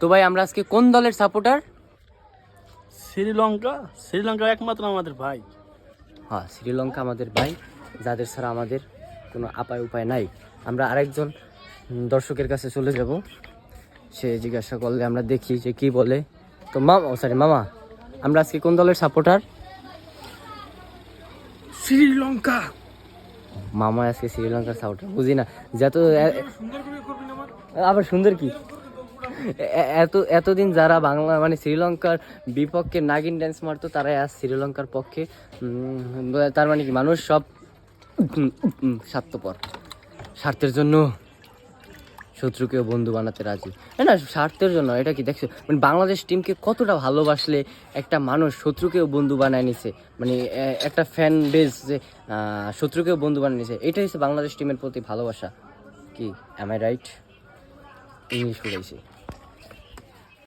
তো ভাই আমরা আজকে কোন দলের সাপোর্টার? শ্রীলঙ্কা একমাত্র আমাদের ভাই। হ্যাঁ, শ্রীলঙ্কা আমাদের ভাই, যাদের ছাড়া আমাদের কোনো উপায় নাই। আমরা আরেকজন দর্শকের কাছে চলে যাব, সে জিজ্ঞাসা করলে আমরা দেখি যে কি বলে। তো মামা, আমরা আজকে কোন দলের সাপোর্টার? শ্রীলঙ্কা। মামা আজকে শ্রীলঙ্কার সাপোর্টার, বুঝি না যত আবার সুন্দর কি এতদিন যারা বাংলা মানে শ্রীলঙ্কার বিপক্ষে নাগিন ড্যান্স মারতো, তারাই আজ শ্রীলঙ্কার পক্ষে। তার মানে কি মানুষ সব স্বার্থপর, স্বার্থের জন্য শত্রুকেও বন্ধু বানাতে রাজি। না, স্বার্থের জন্য। এটা কি দেখছো, মানে বাংলাদেশ টিমকে কতটা ভালোবাসলে একটা মানুষ শত্রুকেও বন্ধু বানায় নিছে, মানে একটা ফ্যান বেস যে শত্রুকেও বন্ধু বানিয়ে নিছে। এটাই হচ্ছে বাংলাদেশ টিমের প্রতি ভালোবাসা। কি, অ্যাম আই রাইট? ইংলিশ বলেছি।